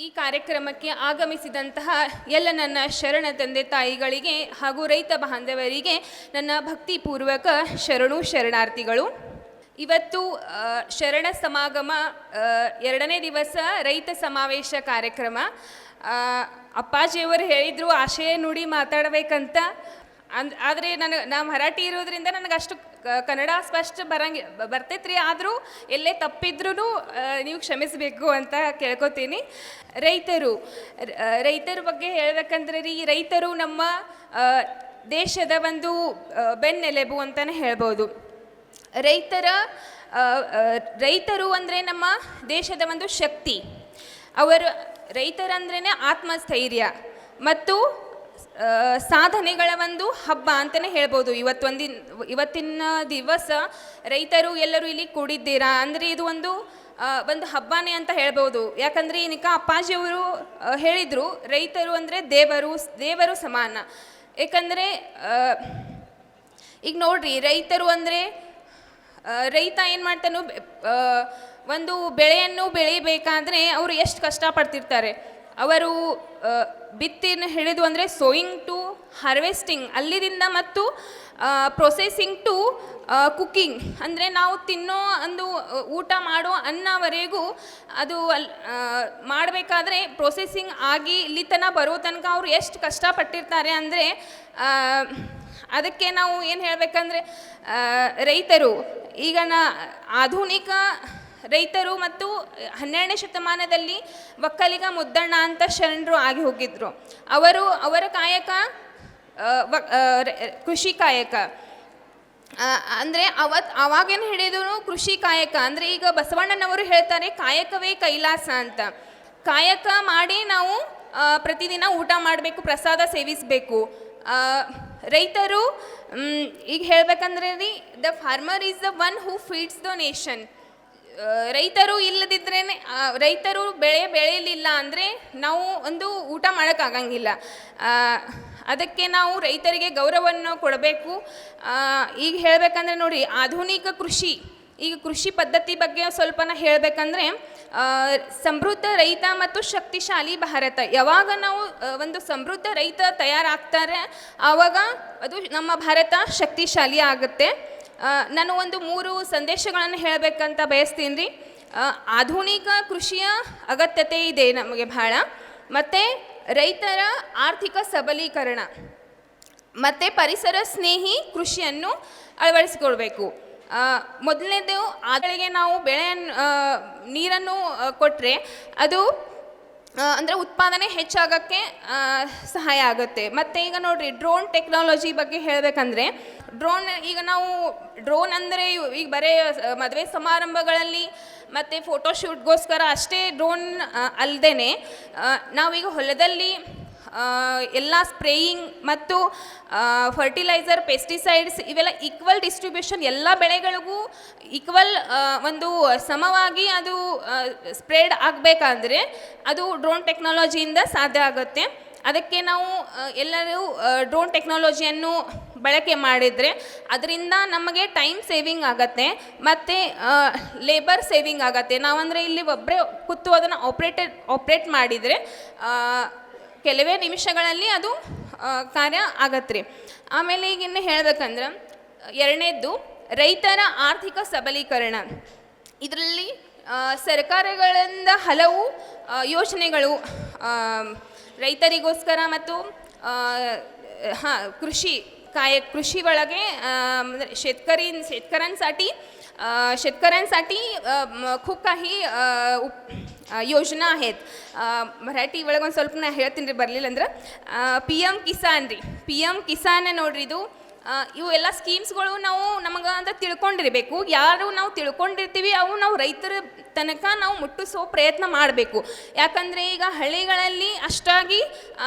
ಈ ಕಾರ್ಯಕ್ರಮಕ್ಕೆ ಆಗಮಿಸಿದಂತಹ ಎಲ್ಲ ನನ್ನ ಶರಣ ತಂದೆ ತಾಯಿಗಳಿಗೆ ಹಾಗೂ ರೈತ ಬಾಂಧವರಿಗೆ ನನ್ನ ಭಕ್ತಿಪೂರ್ವಕ ಶರಣಾರ್ಥಿಗಳು. ಇವತ್ತು ಶರಣ ಸಮಾಗಮ ಎರಡನೇ ದಿವಸ ರೈತ ಸಮಾವೇಶ ಕಾರ್ಯಕ್ರಮ. ಅಪ್ಪಾಜಿಯವರು ಹೇಳಿದರು ಆಶಯ ನುಡಿ ಮಾತಾಡಬೇಕಂತ. ಆದರೆ ನಾ ಮರಾಠಿ ಇರೋದ್ರಿಂದ ನನಗೆ ಅಷ್ಟು ಕನ್ನಡ ಸ್ಪಷ್ಟ ಬರ್ತೈತ್ರಿ. ಆದರೂ ಎಲ್ಲೇ ತಪ್ಪಿದ್ರೂ ನೀವು ಕ್ಷಮಿಸಬೇಕು ಅಂತ ಕೇಳ್ಕೊತೀನಿ. ರೈತರ ಬಗ್ಗೆ ಹೇಳ್ಬೇಕಂದ್ರೆ ರೀ, ರೈತರು ನಮ್ಮ ದೇಶದ ಒಂದು ಬೆನ್ನೆಲುಬು ಅಂತಲೇ ಹೇಳ್ಬೋದು. ರೈತರು ಅಂದರೆ ನಮ್ಮ ದೇಶದ ಒಂದು ಶಕ್ತಿ. ರೈತರಂದ್ರೇ ಆತ್ಮಸ್ಥೈರ್ಯ ಮತ್ತು ಸಾಧನೆಗಳ ಒಂದು ಹಬ್ಬ ಅಂತಲೇ ಹೇಳ್ಬೋದು. ಇವತ್ತಿನ ದಿವಸ ರೈತರು ಎಲ್ಲರೂ ಇಲ್ಲಿ ಕೂಡಿದ್ದೀರಾ ಅಂದರೆ ಇದು ಒಂದು ಹಬ್ಬನೇ ಅಂತ ಹೇಳ್ಬೋದು. ಯಾಕಂದರೆ ಅಪ್ಪಾಜಿಯವರು ಹೇಳಿದರು, ರೈತರು ಅಂದರೆ ದೇವರು ಸಮಾನ. ಏಕೆಂದರೆ ಈಗ ನೋಡ್ರಿ, ರೈತರು ಅಂದರೆ ರೈತ ಏನು ಮಾಡ್ತಾನೋ, ಒಂದು ಬೆಳೆಯನ್ನು ಬೆಳಿಬೇಕಾದ್ರೆ ಅವರು ಎಷ್ಟು ಕಷ್ಟಪಡ್ತಿರ್ತಾರೆ. ಅವರು ಬಿತ್ತಿನ ಹಿಡಿದು ಅಂದರೆ ಸೋಯಿಂಗ್ ಟು ಹಾರ್ವೆಸ್ಟಿಂಗ್, ಅಲ್ಲಿದಿಂದ ಮತ್ತು ಪ್ರೊಸೆಸಿಂಗ್ ಟು ಕುಕ್ಕಿಂಗ್ ಅಂದರೆ ನಾವು ತಿನ್ನೋ ಒಂದು ಊಟ ಮಾಡೋ ಅನ್ನವರೆಗೂ ಅದು ಮಾಡಬೇಕಾದ್ರೆ ಪ್ರೊಸೆಸಿಂಗ್ ಆಗಿ ಇಲ್ಲಿ ತನಕ ಬರೋ ತನಕ ಅವರು ಎಷ್ಟು ಕಷ್ಟಪಟ್ಟಿರ್ತಾರೆ ಅಂದರೆ ಅದಕ್ಕೆ ನಾವು ಏನು ಹೇಳಬೇಕಂದ್ರೆ ರೈತರು ಈಗ ಆಧುನಿಕ ರೈತರು ಮತ್ತು 12ನೇ ಶತಮಾನದಲ್ಲಿ ಒಕ್ಕಲಿಗ ಮುದ್ದಣ್ಣ ಅಂತ ಶರಣರು ಆಗಿ ಹೋಗಿದ್ರು. ಅವರ ಕಾಯಕ ಕೃಷಿ ಕಾಯಕ ಅಂದರೆ ಅವಾಗೇನು ಹಿಡಿದ್ರು ಕೃಷಿ ಕಾಯಕ. ಅಂದರೆ ಈಗ ಬಸವಣ್ಣನವರು ಹೇಳ್ತಾರೆ ಕಾಯಕವೇ ಕೈಲಾಸ ಅಂತ. ಕಾಯಕ ಮಾಡಿ ನಾವು ಪ್ರತಿದಿನ ಊಟ ಮಾಡಬೇಕು, ಪ್ರಸಾದ ಸೇವಿಸಬೇಕು. ರೈತರು ಈಗ ಹೇಳ್ಬೇಕಂದ್ರೆ ರೀ, the farmer is the one who feeds the nation. ರೈತರು ಇಲ್ಲದಿದ್ರೇ, ರೈತರು ಬೆಳೆಯಲಿಲ್ಲ ಅಂದರೆ ನಾವು ಒಂದು ಊಟ ಮಾಡೋಕ್ಕಾಗಂಗಿಲ್ಲ. ಅದಕ್ಕೆ ನಾವು ರೈತರಿಗೆ ಗೌರವವನ್ನು ಕೊಡಬೇಕು. ಈಗ ಹೇಳಬೇಕಂದ್ರೆ ನೋಡಿ, ಆಧುನಿಕ ಕೃಷಿ ಪದ್ಧತಿ ಬಗ್ಗೆ ಸ್ವಲ್ಪ ಹೇಳಬೇಕಂದ್ರೆ, ಸಮೃದ್ಧ ರೈತ ಮತ್ತು ಶಕ್ತಿಶಾಲಿ ಭಾರತ. ಯಾವಾಗ ನಾವು ಒಂದು ಸಮೃದ್ಧ ರೈತ ತಯಾರಾಗ್ತಾರೆ ಆವಾಗ ಅದು ನಮ್ಮ ಭಾರತ ಶಕ್ತಿಶಾಲಿ ಆಗುತ್ತೆ. ನಾನು ಒಂದು 3 ಸಂದೇಶಗಳನ್ನು ಹೇಳಬೇಕಂತ ಬಯಸ್ತೀನಿ ರೀ. ಆಧುನಿಕ ಕೃಷಿಯ ಅಗತ್ಯತೆ ಇದೆ ನಮಗೆ ಭಾಳ, ಮತ್ತು ರೈತರ ಆರ್ಥಿಕ ಸಬಲೀಕರಣ ಮತ್ತು ಪರಿಸರ ಸ್ನೇಹಿ ಕೃಷಿಯನ್ನು ಅಳವಡಿಸಿಕೊಳ್ಬೇಕು. ಮೊದಲನೇದು, ಆದಳಿಗೆ ನಾವು ನೀರನ್ನು ಕೊಟ್ಟರೆ ಅದು ಅಂದರೆ ಉತ್ಪಾದನೆ ಹೆಚ್ಚಾಗೋಕ್ಕೆ ಸಹಾಯ ಆಗುತ್ತೆ. ಮತ್ತು ಈಗ ನೋಡಿರಿ, ಡ್ರೋನ್ ಟೆಕ್ನಾಲಜಿ ಬಗ್ಗೆ ಹೇಳಬೇಕಂದ್ರೆ, ಡ್ರೋನ್ ಅಂದರೆ ಈಗ ಬರೀ ಮದುವೆ ಸಮಾರಂಭಗಳಲ್ಲಿ ಮತ್ತು ಫೋಟೋಶೂಟ್ಗೋಸ್ಕರ ಅಷ್ಟೇ ಡ್ರೋನ್ ಅಲ್ಲದೇ, ನಾವೀಗ ಹೊಲದಲ್ಲಿ ಎಲ್ಲ ಸ್ಪ್ರೇಯಿಂಗ್ ಮತ್ತು ಫರ್ಟಿಲೈಸರ್, ಪೆಸ್ಟಿಸೈಡ್ಸ್ ಇವೆಲ್ಲ ಈಕ್ವಲ್ ಡಿಸ್ಟ್ರಿಬ್ಯೂಷನ್, ಎಲ್ಲ ಬೆಳೆಗಳಿಗೂ ಈಕ್ವಲ್ ಒಂದು ಸಮವಾಗಿ ಅದು ಸ್ಪ್ರೆಡ್ ಆಗಬೇಕಂದ್ರೆ ಅದು ಡ್ರೋನ್ ಟೆಕ್ನಾಲಜಿಯಿಂದ ಸಾಧ್ಯ ಆಗುತ್ತೆ. ಅದಕ್ಕೆ ನಾವು ಎಲ್ಲರೂ ಡ್ರೋನ್ ಟೆಕ್ನಾಲಜಿಯನ್ನು ಬಳಕೆ ಮಾಡಿದರೆ ಅದರಿಂದ ನಮಗೆ ಟೈಮ್ ಸೇವಿಂಗ್ ಆಗುತ್ತೆ ಮತ್ತು ಲೇಬರ್ ಸೇವಿಂಗ್ ಆಗುತ್ತೆ. ನಾವಂದರೆ ಇಲ್ಲಿ ಒಬ್ಬರೇ ಕೂತು ಅದನ್ನು ಆಪ್ರೇಟ್ ಮಾಡಿದರೆ ಕೆಲವೇ ನಿಮಿಷಗಳಲ್ಲಿ ಅದು ಕಾರ್ಯ ಆಗತ್ತೆ ರೀ. ಆಮೇಲೆ ಈಗ ಇನ್ನು ಹೇಳ್ಬೇಕಂದ್ರೆ, ಎರಡನೇದ್ದು ರೈತರ ಆರ್ಥಿಕ ಸಬಲೀಕರಣ. ಇದರಲ್ಲಿ ಸರ್ಕಾರಗಳಿಂದ ಹಲವು ಯೋಜನೆಗಳು ರೈತರಿಗೋಸ್ಕರ ಮತ್ತು ಕೃಷಿ ಒಳಗೆ शेतकऱ्यांसाठी खूप काही योजना आहेत. मराठी ಒಳಗೆ ಒಂದು ಸ್ವಲ್ಪ ನಾನು ಹೇಳ್ತೀನಿ ರೀ, ಬರಲಿಲ್ಲ ಅಂದ್ರೆ PM ಕಿಸಾನ್ ರೀ. PM ಕಿಸಾನ್ ನೋಡ್ರಿ, ಇವು ಎಲ್ಲ ಸ್ಕೀಮ್ಸ್ಗಳು ನಮಗೆ ಅಂತ ತಿಳ್ಕೊಂಡಿರಬೇಕು. ಯಾರು ನಾವು ತಿಳ್ಕೊಂಡಿರ್ತೀವಿ ಅವು ನಾವು ರೈತರ ತನಕ ನಾವು ಮುಟ್ಟಿಸೋ ಪ್ರಯತ್ನ ಮಾಡಬೇಕು. ಯಾಕಂದರೆ ಈಗ ಹಳ್ಳಿಗಳಲ್ಲಿ ಅಷ್ಟಾಗಿ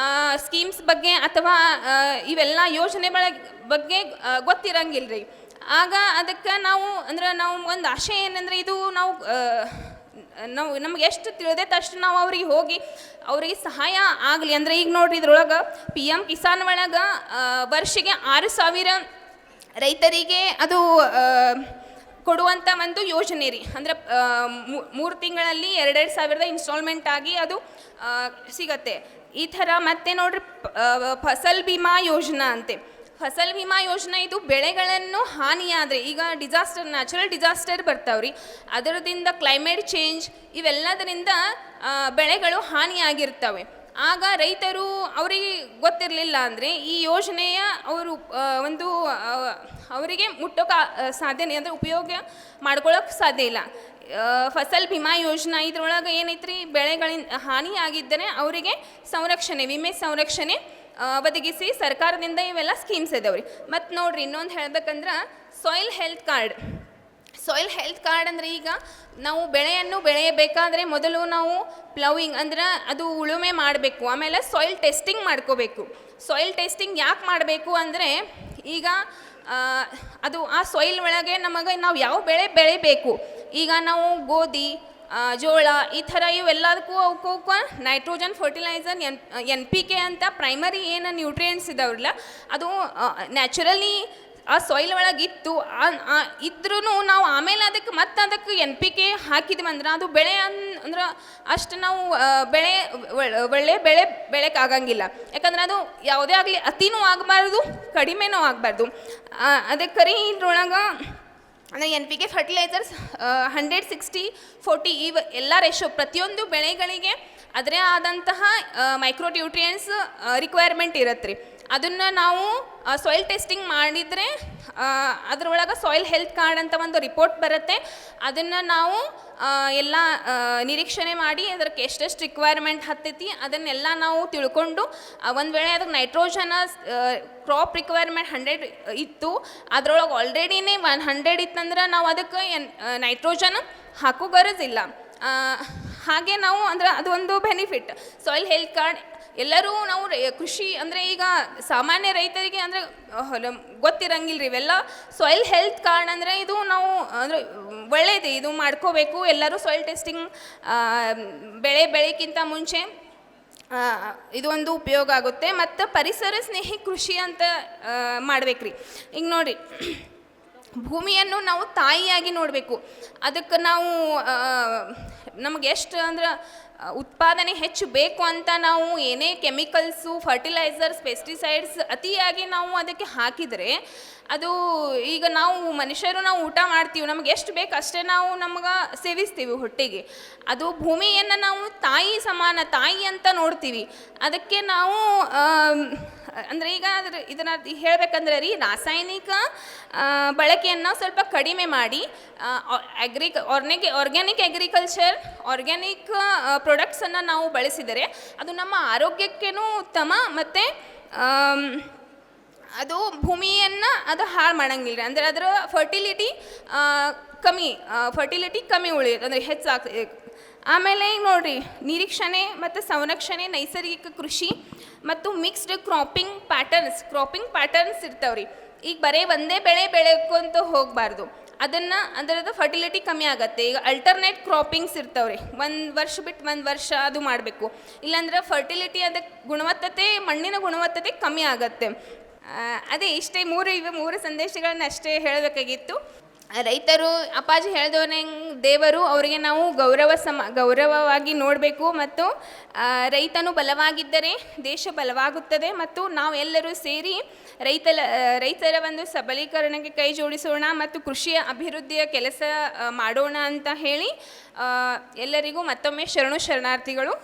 ಸ್ಕೀಮ್ಸ್ ಬಗ್ಗೆ ಅಥವಾ ಇವೆಲ್ಲ ಯೋಜನೆಗಳ ಬಗ್ಗೆ ಗೊತ್ತಿರಂಗಿಲ್ಲ ರೀ. ಆಗ ಅದಕ್ಕೆ ನಾವು ಒಂದು ಆಶೆ ಏನಂದರೆ, ಇದು ನಮ್ಗೆ ಎಷ್ಟು ತಿಳಿದೈತೆ ಅಷ್ಟು ನಾವು ಅವರಿಗೆ ಸಹಾಯ ಆಗಲಿ ಅಂದರೆ, ಈಗ ನೋಡ್ರಿ ಇದ್ರೊಳಗೆ PM ಕಿಸಾನ್ ಒಳಗೆ ವರ್ಷಿಗೆ 6,000 ರೈತರಿಗೆ ಅದು ಕೊಡುವಂಥ ಒಂದು ಯೋಜನೆ ರೀ. ಅಂದ್ರೆ 3 ತಿಂಗಳಲ್ಲಿ 2,000 ಇನ್ಸ್ಟಾಲ್ಮೆಂಟ್ ಆಗಿ ಅದು ಸಿಗತ್ತೆ ಈ ಥರ. ಮತ್ತೆ ನೋಡ್ರಿ ಫಸಲ್ ಬಿಮಾ ಯೋಜನಾ ಅಂತೆ. ಫಸಲ್ ವಿಮಾ ಯೋಜನೆ ಇದು ಬೆಳೆಗಳನ್ನು ಹಾನಿಯಾದರೆ, ಈಗ ನ್ಯಾಚುರಲ್ ಡಿಸಾಸ್ಟರ್ ಬರ್ತಾವ್ರಿ, ಅದರದಿಂದ ಕ್ಲೈಮೇಟ್ ಚೇಂಜ್ ಇವೆಲ್ಲದರಿಂದ ಬೆಳೆಗಳು ಹಾನಿಯಾಗಿರ್ತವೆ. ಆಗ ರೈತರು ಅವರಿಗೆ ಗೊತ್ತಿರಲಿಲ್ಲ ಅಂದರೆ ಈ ಯೋಜನೆಯ ಅವರು ಅವರಿಗೆ ಮುಟ್ಟೋಕೆ ಸಾಧ್ಯನೇ, ಅಂದರೆ ಉಪಯೋಗ ಮಾಡ್ಕೊಳ್ಳೋಕೆ ಸಾಧ್ಯ ಇಲ್ಲ. ಫಸಲ್ ಬಿಮಾ ಯೋಜನಾ ಇದ್ರೊಳಗೆ ಏನೈತ್ರಿ, ಬೆಳೆಗಳಿಂದ ಹಾನಿಯಾಗಿದ್ದರೆ ಅವರಿಗೆ ವಿಮೆ ಸಂರಕ್ಷಣೆ ಒದಗಿಸಿ ಸರ್ಕಾರದಿಂದ ಇವೆಲ್ಲ ಸ್ಕೀಮ್ಸ್ ಇದಾವೆ ರೀ. ಮತ್ತು ನೋಡಿರಿ ಇನ್ನೊಂದು ಹೇಳ್ಬೇಕಂದ್ರೆ ಸಾಯಿಲ್ ಹೆಲ್ತ್ ಕಾರ್ಡ್ ಅಂದರೆ ಈಗ ನಾವು ಬೆಳೆಯನ್ನು ಬೆಳೆಯಬೇಕಾದ್ರೆ ಮೊದಲು ನಾವು ಪ್ಲವಿಂಗ್ ಅಂದ್ರೆ ಅದು ಉಳುಮೆ ಮಾಡಬೇಕು, ಆಮೇಲೆ ಸಾಯಿಲ್ ಟೆಸ್ಟಿಂಗ್ ಮಾಡ್ಕೋಬೇಕು. ಸಾಯಿಲ್ ಟೆಸ್ಟಿಂಗ್ ಯಾಕೆ ಮಾಡಬೇಕು ಅಂದರೆ ಈಗ ಅದು ಆ ಸಾಯಿಲ್ ಒಳಗೆ ನಾವು ಯಾವ ಬೆಳೆ ಬೆಳಿಬೇಕು, ಈಗ ನಾವು ಗೋಧಿ ಜೋಳ ಈ ಥರ ಇವೆಲ್ಲದಕ್ಕೂ ಅವಕ್ಕೂ ನೈಟ್ರೋಜನ್ ಫರ್ಟಿಲೈಸರ್ NPK ಅಂತ ಪ್ರೈಮರಿ ಏನು ನ್ಯೂಟ್ರಿಯೆಂಟ್ಸ್ ಇದಾವ್ರಲ್ಲ ಅದು ನ್ಯಾಚುರಲಿ ಆ ಸಾಯಿಲ್ ಒಳಗಿತ್ತು. ಇದ್ರೂ ನಾವು ಆಮೇಲೆ ಅದಕ್ಕೆ NPK ಹಾಕಿದ್ವಂದ್ರೆ ಅದು ಬೆಳೆ ಅಂದ್ರೆ ಅಷ್ಟು ನಾವು ಒಳ್ಳೆ ಬೆಳೆ ಬೆಳೆಯೋಕ್ಕಾಗಂಗಿಲ್ಲ. ಯಾಕಂದ್ರೆ ಅದು ಯಾವುದೇ ಆಗಲಿ ಅತಿನೂ ಆಗಬಾರ್ದು ಕಡಿಮೆನೂ ಆಗಬಾರ್ದು. ಅದಕ್ಕೆ ರೀ ಇದ್ರೊಳಗೆ ಅಂದರೆ NPK ಫರ್ಟಿಲೈಸರ್ಸ್ 100-60-40 ಇವು ಎಲ್ಲ ರೇಷೋ ಪ್ರತಿಯೊಂದು ಬೆಳೆಗಳಿಗೆ ಅದರೇ ಆದಂತಹ ಮೈಕ್ರೋನ್ಯೂಟ್ರಿಯೆಂಟ್ಸ್ ರಿಕ್ವೈರ್ಮೆಂಟ್ ಇರತ್ತೆ ರೀ. ಅದನ್ನು ನಾವು ಸಾಯಿಲ್ ಟೆಸ್ಟಿಂಗ್ ಮಾಡಿದರೆ ಅದರೊಳಗೆ ಸಾಯಿಲ್ ಹೆಲ್ತ್ ಕಾರ್ಡ್ ಅಂತ ಒಂದು ರಿಪೋರ್ಟ್ ಬರುತ್ತೆ. ಅದನ್ನು ನಾವು ಎಲ್ಲ ನಿರೀಕ್ಷಣೆ ಮಾಡಿ ಅದಕ್ಕೆ ಎಷ್ಟೆಷ್ಟು ರಿಕ್ವೈರ್ಮೆಂಟ್ ಹತ್ತೈತಿ ಅದನ್ನೆಲ್ಲ ನಾವು ತಿಳ್ಕೊಂಡು, ಒಂದು ವೇಳೆ ಅದಕ್ಕೆ ನೈಟ್ರೋಜನ ಕ್ರಾಪ್ ರಿಕ್ವೈರ್ಮೆಂಟ್ 100 ಇತ್ತು, ಅದರೊಳಗೆ ಆಲ್ರೆಡಿನೇ 100 ಇತ್ತಂದ್ರೆ ನಾವು ಅದಕ್ಕೆ ನೈಟ್ರೋಜನ್ ಹಾಕೋ ಗರಜಿಲ್ಲ. ಹಾಗೆ ನಾವು ಅಂದ್ರೆ ಅದು ಒಂದು ಬೆನಿಫಿಟ್ ಸಾಯಿಲ್ ಹೆಲ್ತ್ ಕಾರ್ಡ್. ಎಲ್ಲರೂ ನಾವು ಕೃಷಿ ಅಂದರೆ ಈಗ ಸಾಮಾನ್ಯ ರೈತರಿಗೆ ಅಂದರೆ ಗೊತ್ತಿರಂಗಿಲ್ಲ ರೀ ಇವೆಲ್ಲ. ಸಾಯಿಲ್ ಹೆಲ್ತ್ ಕಾರ್ಡ್ ಅಂದರೆ ಇದು ನಾವು ಅಂದರೆ ಒಳ್ಳೆಯದೇ, ಇದು ಮಾಡ್ಕೋಬೇಕು ಎಲ್ಲರೂ. ಸಾಯಿಲ್ ಟೆಸ್ಟಿಂಗ್ ಬೆಳೆಕ್ಕಿಂತ ಮುಂಚೆ ಇದು ಒಂದು ಉಪಯೋಗ ಆಗುತ್ತೆ. ಮತ್ತು ಪರಿಸರ ಸ್ನೇಹಿ ಕೃಷಿ ಅಂತ ಮಾಡ್ಬೇಕ್ರಿ. ಈಗ ನೋಡಿ, ಭೂಮಿಯನ್ನು ನಾವು ತಾಯಿಯಾಗಿ ನೋಡಬೇಕು. ಅದಕ್ಕೆ ನಾವು ನಮಗೆ ಎಷ್ಟು ಅಂದ್ರೆ ಉತ್ಪಾದನೆ ಹೆಚ್ಚು ಬೇಕು ಅಂತ ನಾವು ಏನೇ ಕೆಮಿಕಲ್ಸು, ಫರ್ಟಿಲೈಸರ್ಸ್, ಪೆಸ್ಟಿಸೈಡ್ಸ್ ಅತಿಯಾಗಿ ನಾವು ಅದಕ್ಕೆ ಹಾಕಿದರೆ ಅದು ಈಗ ನಾವು ಮನುಷ್ಯರು ನಾವು ಊಟ ಮಾಡ್ತೀವಿ, ನಮ್ಗೆ ಎಷ್ಟು ಬೇಕು ಅಷ್ಟೇ ನಾವು ನಮ್ಗೆ ಸೇವಿಸ್ತೀವಿ ಹೊಟ್ಟೆಗೆ. ಅದು ಭೂಮಿಯನ್ನು ನಾವು ತಾಯಿ ಅಂತ ನೋಡ್ತೀವಿ. ಅದಕ್ಕೆ ನಾವು ಅಂದರೆ ಈಗ ಇದನ್ನು ಹೇಳಬೇಕಂದ್ರೆ ರೀ, ರಾಸಾಯನಿಕ ಬಳಕೆಯನ್ನು ಸ್ವಲ್ಪ ಕಡಿಮೆ ಮಾಡಿ ಆರ್ಗ್ಯಾನಿಕ್ ಅಗ್ರಿಕಲ್ಚರ್, ಆರ್ಗ್ಯಾನಿಕ್ ಪ್ರಾಡಕ್ಟ್ಸನ್ನು ನಾವು ಬಳಸಿದರೆ ಅದು ನಮ್ಮ ಆರೋಗ್ಯಕ್ಕೇನೂ ಉತ್ತಮ. ಮತ್ತು ಅದು ಭೂಮಿಯನ್ನು ಅದು ಹಾಳು ಮಾಡಂಗಿಲ್ಲ. ಅಂದರೆ ಅದರ ಫರ್ಟಿಲಿಟಿ ಕಮ್ಮಿ ಉಳಿಯುತ್ತೆ, ಅಂದರೆ ಹೆಚ್ಚಾಗ್ತದೆ. ಆಮೇಲೆ ಈಗ ನೋಡಿರಿ, ನಿರೀಕ್ಷಣೆ ಮತ್ತು ಸಂರಕ್ಷಣೆ, ನೈಸರ್ಗಿಕ ಕೃಷಿ ಮತ್ತು ಮಿಕ್ಸ್ಡ್ ಕ್ರಾಪಿಂಗ್ ಪ್ಯಾಟರ್ನ್ಸ್ ಇರ್ತಾವ್ರಿ. ಈಗ ಬರೀ ಒಂದೇ ಬೆಳೆ ಬೆಳೆಕೊಂತ ಹೋಗಬಾರ್ದು, ಅದರದ್ದು ಫರ್ಟಿಲಿಟಿ ಕಮ್ಮಿ ಆಗುತ್ತೆ. ಈಗ ಅಲ್ಟರ್ನೇಟ್ ಕ್ರಾಪಿಂಗ್ಸ್ ಇರ್ತಾವ್ರಿ, ಒಂದು ವರ್ಷ ಬಿಟ್ಟು ಒಂದು ವರ್ಷ ಅದು ಮಾಡಬೇಕು. ಇಲ್ಲಾಂದ್ರೆ ಫರ್ಟಿಲಿಟಿ ಅದಕ್ಕೆ ಮಣ್ಣಿನ ಗುಣವತ್ತತೆ ಕಮ್ಮಿ ಆಗುತ್ತೆ. ಅದೇ ಇಷ್ಟೇ ಮೂರು ಸಂದೇಶಗಳನ್ನ ಅಷ್ಟೇ ಹೇಳಬೇಕಾಗಿತ್ತು. ರೈತರು ಅಪ್ಪಾಜಿ ಹೇಳ್ದವ್ರೆ ದೇವರು, ಅವರಿಗೆ ನಾವು ಗೌರವವಾಗಿ ನೋಡಬೇಕು. ಮತ್ತು ರೈತನು ಬಲವಾಗಿದ್ದರೆ ದೇಶ ಬಲವಾಗುತ್ತದೆ. ಮತ್ತು ನಾವೆಲ್ಲರೂ ಸೇರಿ ರೈತರ ಒಂದು ಸಬಲೀಕರಣಕ್ಕೆ ಕೈ ಜೋಡಿಸೋಣ ಮತ್ತು ಕೃಷಿಯ ಅಭಿವೃದ್ಧಿಯ ಕೆಲಸ ಮಾಡೋಣ ಅಂತ ಹೇಳಿ ಎಲ್ಲರಿಗೂ ಮತ್ತೊಮ್ಮೆ ಶರಣಾರ್ಥಿಗಳು.